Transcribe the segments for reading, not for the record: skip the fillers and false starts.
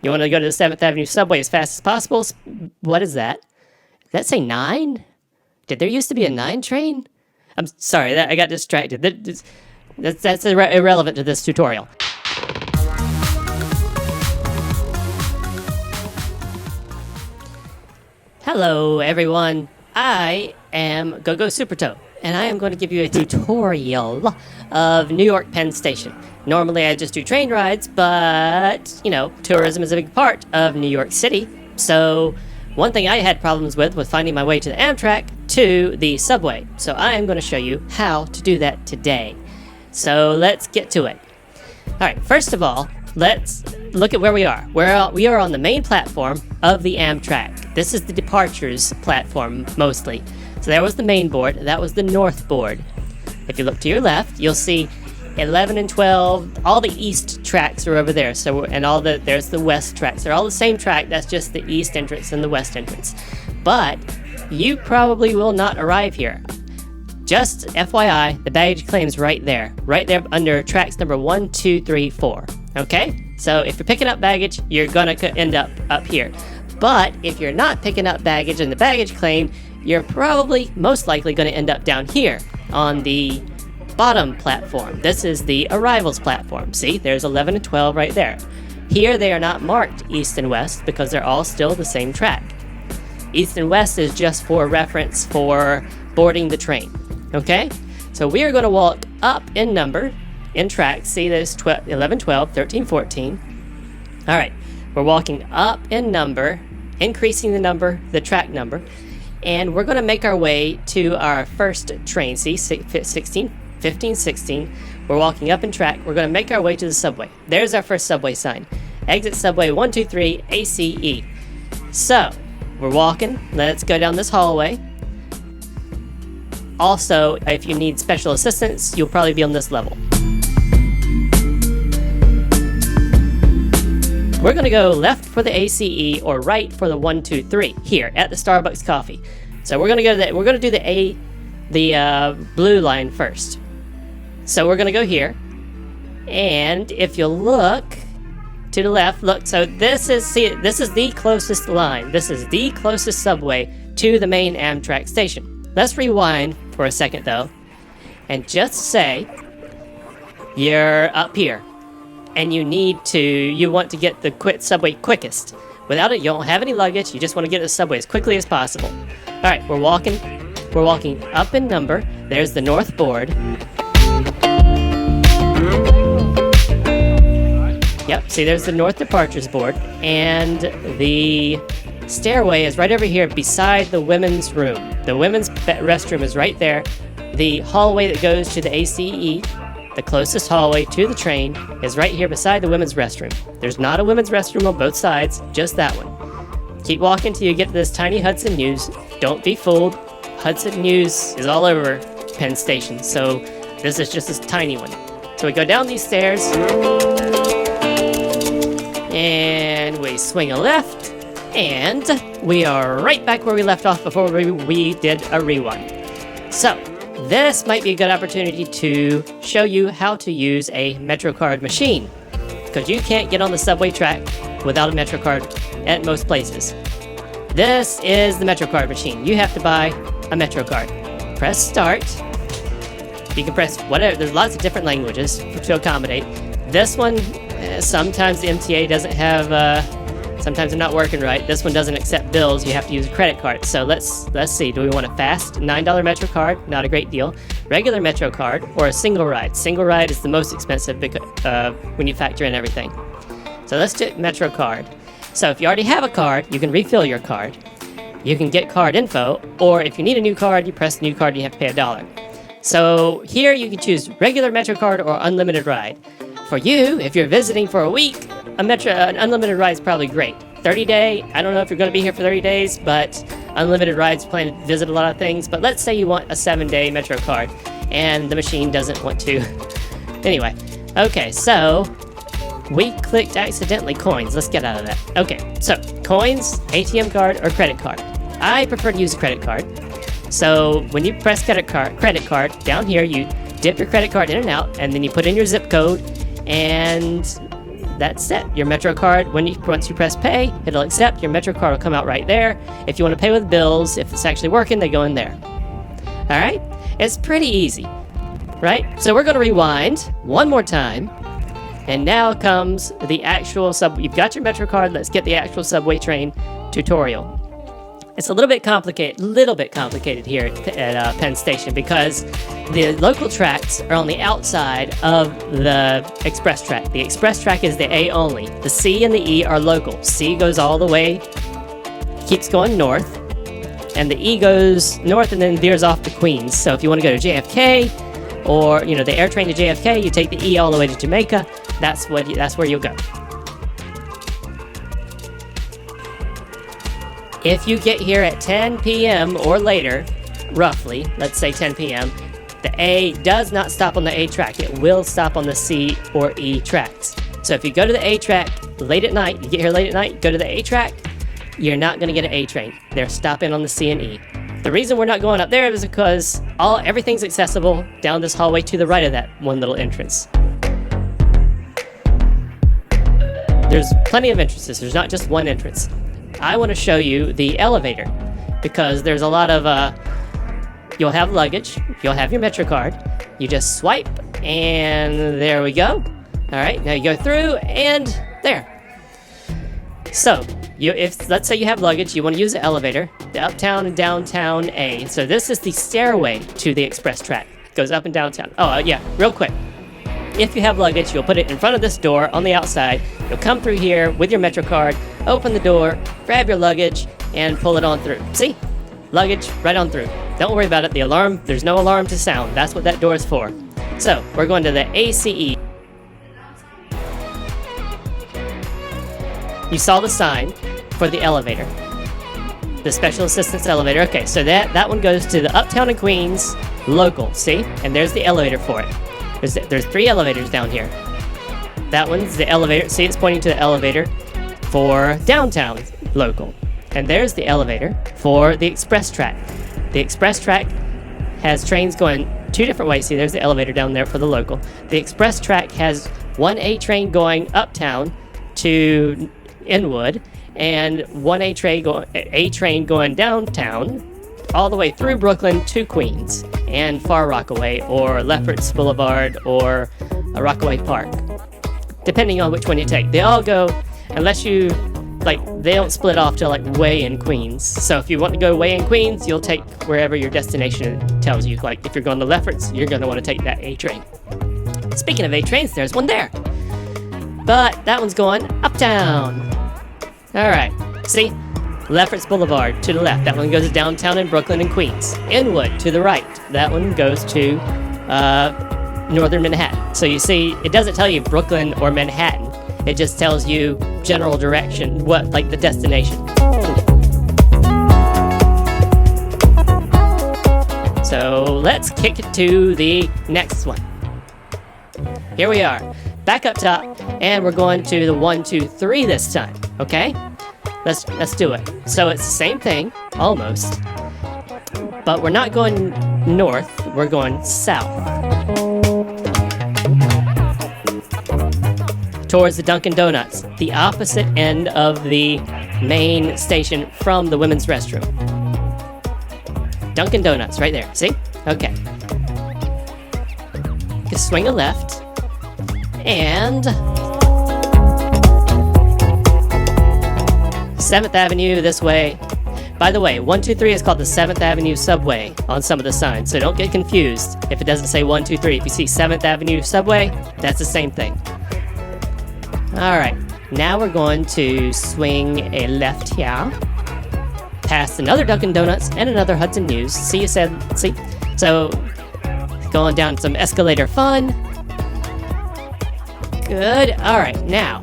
You want to go to the 7th Avenue subway as fast as possible. What is that? Did that say 9? Did there used to be a 9 train? I'm sorry, I got distracted. That's irrelevant to this tutorial. Hello, everyone. I am Go-Go Supertoe, and I am going to give you a tutorial of New York Penn Station. Normally, I just do train rides, but, you know, tourism is a big part of New York City. So, one thing I had problems with was finding my way to the Amtrak to the subway. So, I am going to show you how to do that today. So, let's get to it. All right, first of all, let's look at where we are. We are on the main platform of the Amtrak. This is the departures platform, mostly. So there was the main board. That was the north board. If you look to your left, you'll see 11 and 12. All the east tracks are over there. There's the west tracks. They're all the same track. That's just the east entrance and the west entrance. But you probably will not arrive here. Just FYI, the baggage claim's right there under tracks number 1, 2, 3, 4. Okay? So if you're picking up baggage, you're gonna end up here. But if you're not picking up baggage in the baggage claim, you're probably most likely gonna end up down here on the bottom platform. This is the arrivals platform. See, there's 11 and 12 right there. Here they are not marked east and west because they're all still the same track. East and west is just for reference for boarding the train. Okay? So we are going to walk up in number, in tracks. See, there's 11, 12, 13, 14. All right. We're walking up in number, increasing the track number, and we're going to make our way to our first train. See, 16, 15, 16. We're walking up in track. We're going to make our way to the subway. There's our first subway sign. Exit subway 123 ACE. So, we're walking. Let's go down this hallway. Also, if you need special assistance, you'll probably be on this level. We're going to go left for the ACE or right for the 123 here at the Starbucks coffee. So we're going to go to we're going to do the blue line first. So we're going to go here, and if you look to the left, look. So this is the closest line. This is the closest subway to the main Amtrak station. Let's rewind for a second, though, and just say you're up here, and you want to get the subway quickest. Without it, you don't have any luggage. You just want to get to the subway as quickly as possible. All right, we're walking up in number. There's the north board. Yep, see, there's the north departures board, and the stairway is right over here beside the women's room. The women's restroom is right there. The hallway that goes to the ACE, the closest hallway to the train, is right here beside the women's restroom. There's not a women's restroom on both sides, just that one. Keep walking till you get to this tiny Hudson News. Don't be fooled. Hudson News is all over Penn Station, so this is just this tiny one. So we go down these stairs, and we swing a left, and we are right back where we left off before we did a rewind. So, this might be a good opportunity to show you how to use a Metrocard machine, because you can't get on the subway track without a Metrocard at most places. This is the Metrocard machine. You have to buy a Metrocard. Press start. You can press whatever. There's lots of different languages to accommodate. This one, sometimes the MTA doesn't have, sometimes they're not working right. This one doesn't accept bills. You have to use a credit card. So let's see. Do we want a fast $9 Metrocard? Not a great deal. Regular Metrocard or a single ride. Single ride is the most expensive when you factor in everything. So let's do Metrocard. So if you already have a card, you can refill your card. You can get card info, or if you need a new card, you press new card and you have to pay $1. So here you can choose regular Metrocard or unlimited ride. For you, if you're visiting for a week, an unlimited ride is probably great. 30-day, I don't know if you're going to be here for 30 days, but unlimited rides plan to visit a lot of things. But let's say you want a 7-day Metrocard, and the machine doesn't want to. Anyway, okay, so we clicked accidentally coins. Let's get out of that. Okay, so coins, ATM card, or credit card. I prefer to use a credit card. So when you press credit card, down here you dip your credit card in and out, and then you put in your zip code, and that's it. Your Metrocard, once you press pay, it'll accept. Your Metrocard will come out right there. If you want to pay with bills, if it's actually working, they go in there. All right? It's pretty easy, right? So we're going to rewind one more time. And now comes the actual You've got your Metrocard. Let's get the actual subway train tutorial. It's a little bit complicated here at Penn Station because the local tracks are on the outside of the express track. The express track is the A only. The C and the E are local. C goes all the way, keeps going north, and the E goes north and then veers off to Queens. So if you want to go to JFK or the air train to JFK, you take the E all the way to Jamaica. That's where you'll go. If you get here at 10 p.m. or later, roughly, let's say 10 p.m., the A does not stop on the A track. It will stop on the C or E tracks. So if you go to the A track late at night, you get here late at night, go to the A track, you're not going to get an A train. They're stopping on the C and E. The reason we're not going up there is because everything's accessible down this hallway to the right of that one little entrance. There's plenty of entrances. There's not just one entrance. I want to show you the elevator because there's a lot of, you'll have luggage, you'll have your Metrocard, you just swipe, and there we go. All right, now you go through, and there. So, if let's say you have luggage, you want to use the elevator, the uptown and downtown A. So this is the stairway to the express track. It goes up and downtown. Oh, yeah, real quick. If you have luggage, you'll put it in front of this door on the outside. You'll come through here with your Metrocard, open the door, grab your luggage, and pull it on through. See? Luggage right on through. Don't worry about it. The alarm, there's no alarm to sound. That's what that door is for. So, we're going to the ACE. You saw the sign for the elevator. The special assistance elevator. Okay, so that one goes to the Uptown and Queens local. See? And there's the elevator for it. There's 3 elevators down here. That one's the elevator. See, it's pointing to the elevator for downtown local. And there's the elevator for the express track. The express track has trains going 2 different ways. See, there's the elevator down there for the local. The express track has one A train going uptown to Inwood and one A train going downtown all the way through Brooklyn to Queens and Far Rockaway or Lefferts Boulevard or Rockaway Park, depending on which one you take. They all go, unless you, they don't split off to way in Queens. So if you want to go way in Queens, you'll take wherever your destination tells you. Like if you're going to Lefferts, you're going to want to take that A train. Speaking of A trains, there's one there. But that one's going uptown. All right, see? Lefferts Boulevard to the left. That one goes to downtown in Brooklyn and Queens. Inwood to the right. That one goes to northern Manhattan. So you see, it doesn't tell you Brooklyn or Manhattan. It just tells you general direction, the destination. So let's kick it to the next one. Here we are, back up top, and we're going to the 1, 2, 3 this time. Okay. Let's do it. So it's the same thing, almost, but we're not going north, we're going south. Towards the Dunkin' Donuts, the opposite end of the main station from the women's restroom. Dunkin' Donuts, right there, see? Okay. Just swing a left, and 7th Avenue this way. By the way, 123 is called the 7th Avenue Subway on some of the signs, so don't get confused if it doesn't say 123. If you see 7th Avenue Subway, that's the same thing. Alright, now we're going to swing a left here, past another Dunkin' Donuts and another Hudson News. See? So, going down some escalator fun. Good. Alright, now,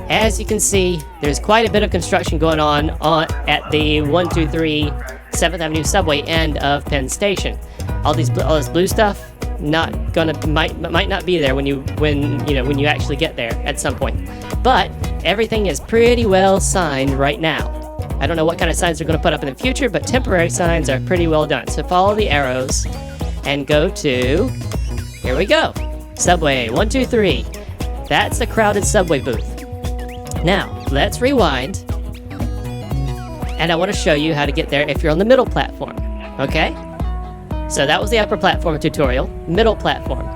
as you can see, there's quite a bit of construction going on at the 123 7th Avenue Subway end of Penn Station. All this blue stuff might not be there when you actually get there at some point. But everything is pretty well signed right now. I don't know what kind of signs they're going to put up in the future, but temporary signs are pretty well done. So follow the arrows and go to, here we go, Subway 123. That's the crowded subway booth. Now, let's rewind. And I want to show you how to get there if you're on the middle platform. Okay? So that was the upper platform tutorial. Middle platform.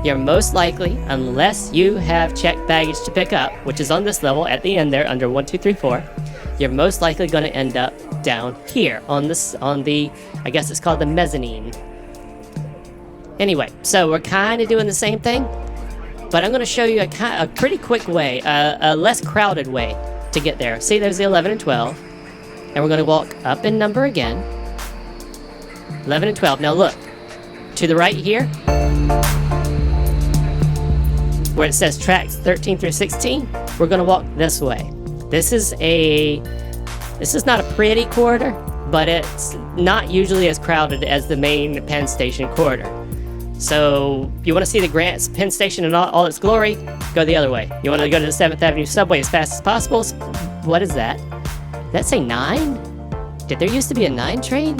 You're most likely, unless you have checked baggage to pick up, which is on this level at the end there under 1, 2, 3, 4, you're most likely going to end up down here on the, I guess it's called the mezzanine. Anyway, so we're kind of doing the same thing, but I'm going to show you a pretty quick way, a less crowded way to get there. See, there's the 11 and 12, and we're going to walk up in number again. 11 and 12. Now look, to the right here, where it says tracks 13 through 16, we're going to walk this way. This is not a pretty corridor, but it's not usually as crowded as the main Penn Station corridor. So, you want to see the Grant's Penn Station in all its glory? Go the other way. You want to go to the 7th Avenue subway as fast as possible? What is that? Did that say 9? Did there used to be a 9 train?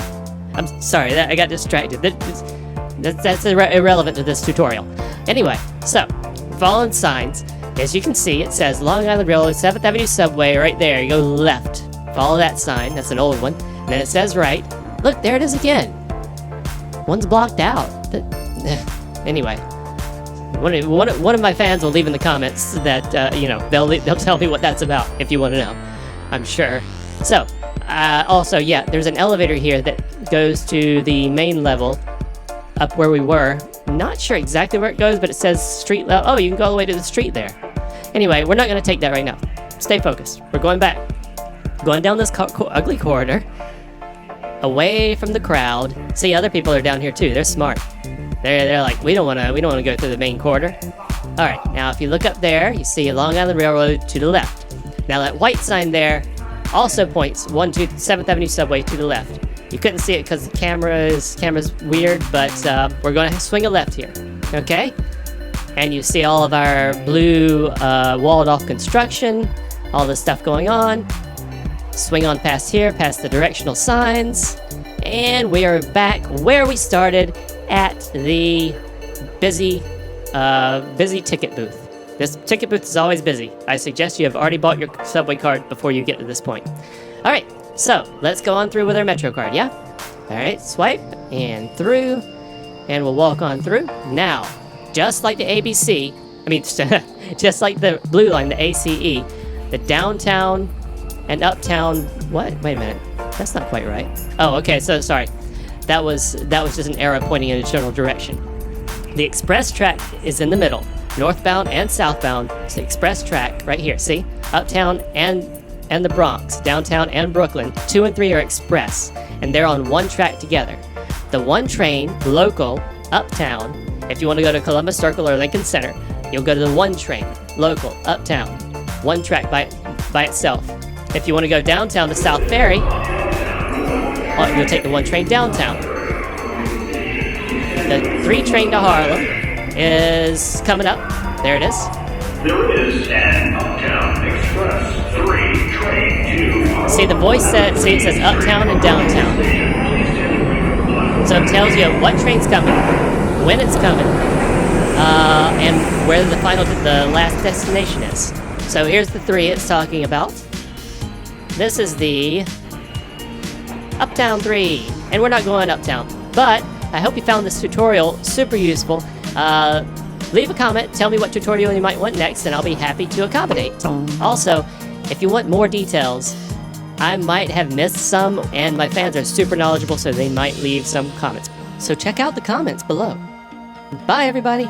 I'm sorry, I got distracted. That's irrelevant to this tutorial. Anyway, so, following signs, as you can see, it says Long Island Railroad, 7th Avenue subway, right there. You go left. Follow that sign. That's an old one. And then it says right. Look, there it is again. One's blocked out. Anyway, one of my fans will leave in the comments that they'll tell me what that's about if you want to know. I'm sure. So, also, yeah, there's an elevator here that goes to the main level, up where we were. Not sure exactly where it goes, but it says street level. Oh, you can go all the way to the street there. Anyway, we're not going to take that right now. Stay focused. We're going back. Going down this ugly corridor, away from the crowd. See, other people are down here too. They're smart. They're like, we don't want to go through the main corridor. All right, now if you look up there, you see Long Island Railroad to the left. Now that white sign there also points 7th Avenue subway to the left. You couldn't see it because the camera's weird, but we're going to swing a left here. Okay? And you see all of our blue walled-off construction, all this stuff going on. Swing on past here, past the directional signs, and we are back where we started at the busy ticket booth. This ticket booth is always busy. I suggest you have already bought your subway card before you get to this point. All right, so let's go on through with our Metrocard, yeah? All right, swipe and through, and we'll walk on through. Now, just like the ABC, just like the blue line, the ACE, the downtown and uptown, what? Wait a minute. That's not quite right. Oh, okay, so sorry. That was just an arrow pointing in a general direction. The express track is in the middle. Northbound and southbound. It's the express track right here, see? Uptown and the Bronx, downtown and Brooklyn. 2 and 3 are express, and they're on one track together. The one train, local, uptown, if you want to go to Columbus Circle or Lincoln Center, you'll go to the one train, local, uptown. One track by itself. If you want to go downtown to South Ferry, you'll take the one train downtown. The 3 train to Harlem is coming up. There it is. There is an Uptown Express 3 train to Harlem. See, the voice it says uptown and downtown. So it tells you what train's coming, when it's coming, and where the last destination is. So here's the 3 it's talking about. This is the Uptown 3, and we're not going uptown, but I hope you found this tutorial super useful. Leave a comment, tell me what tutorial you might want next, and I'll be happy to accommodate. Also, if you want more details, I might have missed some, and my fans are super knowledgeable, so they might leave some comments. So check out the comments below. Bye, everybody!